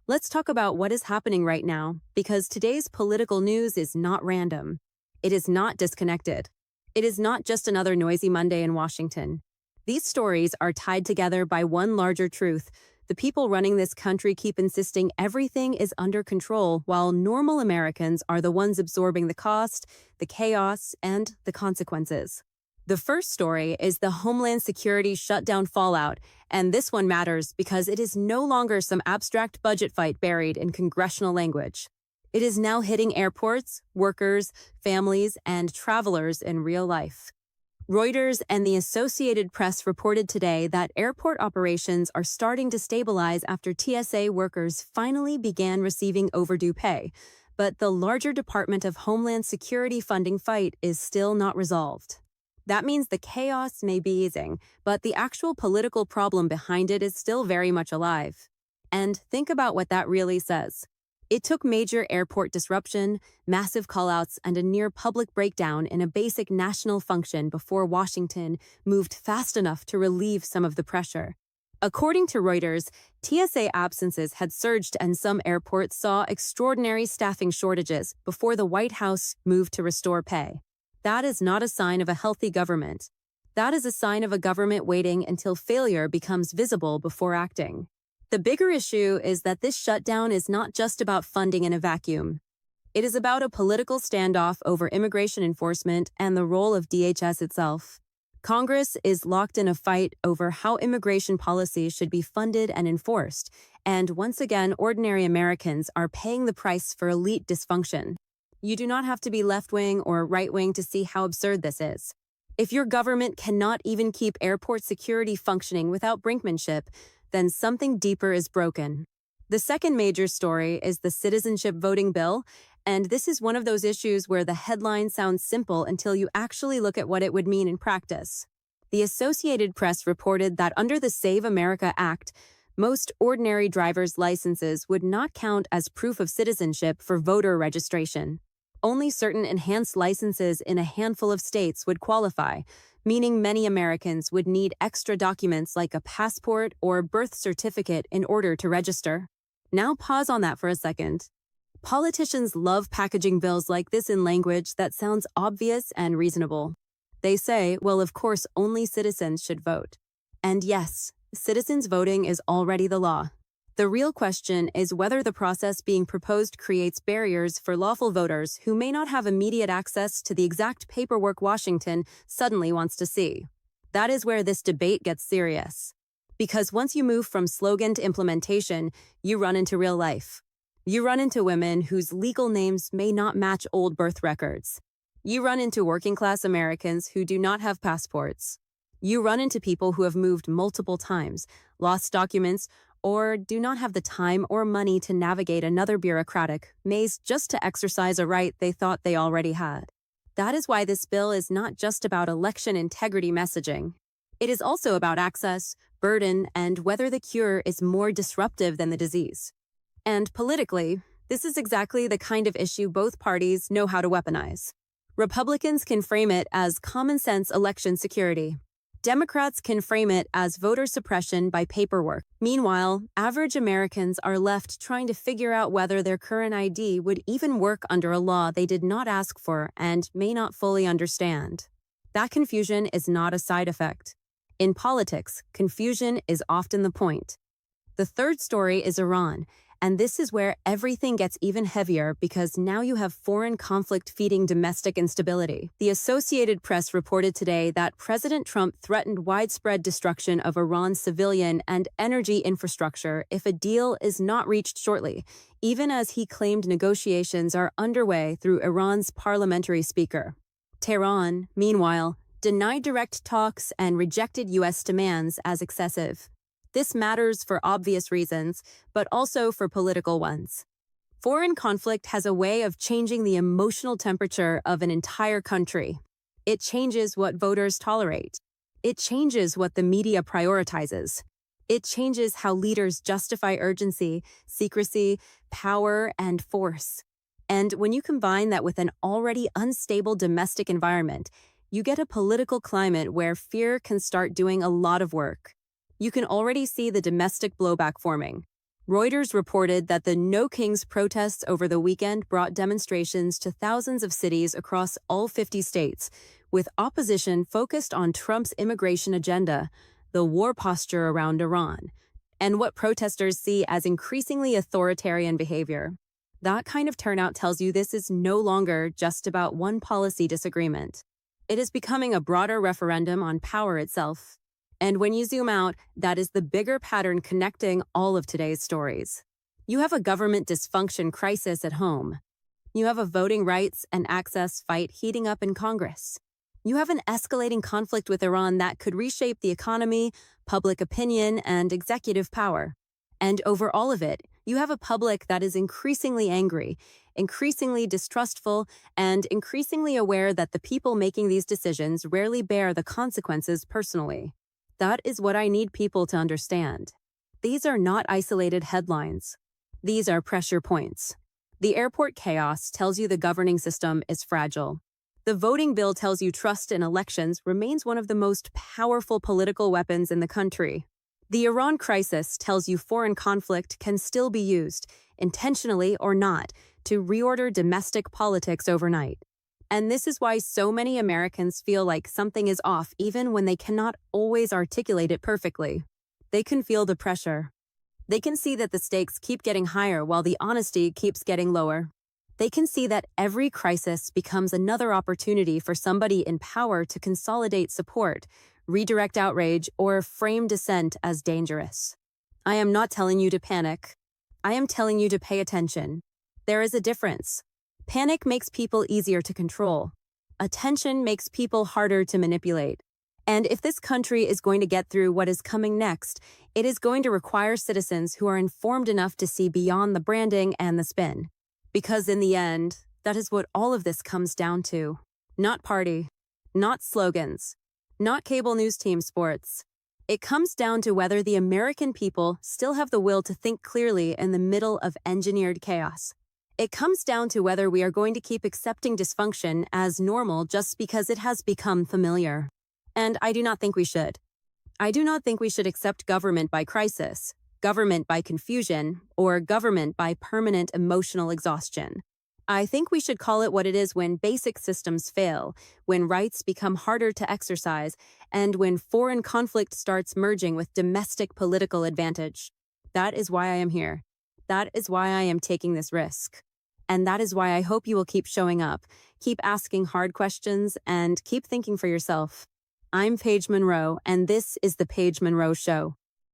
Let's talk about what is happening right now, because today's political news is not random. It is not disconnected. It is not just another noisy Monday in Washington. These stories are tied together by one larger truth. The people running this country keep insisting everything is under control, while normal Americans are the ones absorbing the cost, the chaos, and the consequences. The first story is the Homeland Security shutdown fallout, and this one matters because it is no longer some abstract budget fight buried in congressional language. It is now hitting airports, workers, families, and travelers in real life. Reuters and the Associated Press reported today that airport operations are starting to stabilize after TSA workers finally began receiving overdue pay, but the larger Department of Homeland Security funding fight is still not resolved. That means the chaos may be easing, but the actual political problem behind it is still very much alive. And think about what that really says. It took major airport disruption, massive callouts, and a near public breakdown in a basic national function before Washington moved fast enough to relieve some of the pressure. According to Reuters, TSA absences had surged and some airports saw extraordinary staffing shortages before the White House moved to restore pay. That is not a sign of a healthy government. That is a sign of a government waiting until failure becomes visible before acting. The bigger issue is that this shutdown is not just about funding in a vacuum. It is about a political standoff over immigration enforcement and the role of DHS itself. Congress is locked in a fight over how immigration policy should be funded and enforced, and once again, ordinary Americans are paying the price for elite dysfunction. You do not have to be left-wing or right-wing to see how absurd this is. If your government cannot even keep airport security functioning without brinkmanship, then something deeper is broken. The second major story is the citizenship voting bill, and this is one of those issues where the headline sounds simple until you actually look at what it would mean in practice. The Associated Press reported that under the Save America Act, most ordinary driver's licenses would not count as proof of citizenship for voter registration. Only certain enhanced licenses in a handful of states would qualify, meaning many Americans would need extra documents like a passport or birth certificate in order to register. Now pause on that for a second. Politicians love packaging bills like this in language that sounds obvious and reasonable. They say, well, of course, only citizens should vote. And yes, citizens voting is already the law. The real question is whether the process being proposed creates barriers for lawful voters who may not have immediate access to the exact paperwork Washington suddenly wants to see. That is where this debate gets serious. Because once you move from slogan to implementation, you run into real life. You run into women whose legal names may not match old birth records. You run into working-class Americans who do not have passports. You run into people who have moved multiple times, lost documents, or do not have the time or money to navigate another bureaucratic maze just to exercise a right they thought they already had. That is why this bill is not just about election integrity messaging. It is also about access, burden, and whether the cure is more disruptive than the disease. And politically, this is exactly the kind of issue both parties know how to weaponize. Republicans can frame it as common sense election security. Democrats can frame it as voter suppression by paperwork. Meanwhile, average Americans are left trying to figure out whether their current ID would even work under a law they did not ask for and may not fully understand. That confusion is not a side effect. In politics, confusion is often the point. The third story is Iran, and this is where everything gets even heavier because now you have foreign conflict feeding domestic instability. The Associated Press reported today that President Trump threatened widespread destruction of Iran's civilian and energy infrastructure if a deal is not reached shortly, even as he claimed negotiations are underway through Iran's parliamentary speaker. Tehran, meanwhile, denied direct talks and rejected U.S. demands as excessive. This matters for obvious reasons, but also for political ones. Foreign conflict has a way of changing the emotional temperature of an entire country. It changes what voters tolerate. It changes what the media prioritizes. It changes how leaders justify urgency, secrecy, power, and force. And when you combine that with an already unstable domestic environment, you get a political climate where fear can start doing a lot of work. You can already see the domestic blowback forming. Reuters reported that the No Kings protests over the weekend brought demonstrations to thousands of cities across all 50 states, with opposition focused on Trump's immigration agenda, the war posture around Iran, and what protesters see as increasingly authoritarian behavior. That kind of turnout tells you this is no longer just about one policy disagreement. It is becoming a broader referendum on power itself. And when you zoom out, that is the bigger pattern connecting all of today's stories. You have a government dysfunction crisis at home. You have a voting rights and access fight heating up in Congress. You have an escalating conflict with Iran that could reshape the economy, public opinion, and executive power. And over all of it, you have a public that is increasingly angry, increasingly distrustful, and increasingly aware that the people making these decisions rarely bear the consequences personally. That is what I need people to understand. These are not isolated headlines. These are pressure points. The airport chaos tells you the governing system is fragile. The voting bill tells you trust in elections remains one of the most powerful political weapons in the country. The Iran crisis tells you foreign conflict can still be used, intentionally or not, to reorder domestic politics overnight. And this is why so many Americans feel like something is off even when they cannot always articulate it perfectly. They can feel the pressure. They can see that the stakes keep getting higher while the honesty keeps getting lower. They can see that every crisis becomes another opportunity for somebody in power to consolidate support, redirect outrage, or frame dissent as dangerous. I am not telling you to panic. I am telling you to pay attention. There is a difference. Panic makes people easier to control. Attention makes people harder to manipulate. And if this country is going to get through what is coming next, it is going to require citizens who are informed enough to see beyond the branding and the spin. Because in the end, that is what all of this comes down to. Not party, not slogans, not cable news team sports. It comes down to whether the American people still have the will to think clearly in the middle of engineered chaos. It comes down to whether we are going to keep accepting dysfunction as normal just because it has become familiar. And I do not think we should. I do not think we should accept government by crisis, government by confusion, or government by permanent emotional exhaustion. I think we should call it what it is when basic systems fail, when rights become harder to exercise, and when foreign conflict starts merging with domestic political advantage. That is why I am here. That is why I am taking this risk. And that is why I hope you will keep showing up, keep asking hard questions, and keep thinking for yourself. I'm Paige Monroe, and this is The Paige Monroe Show.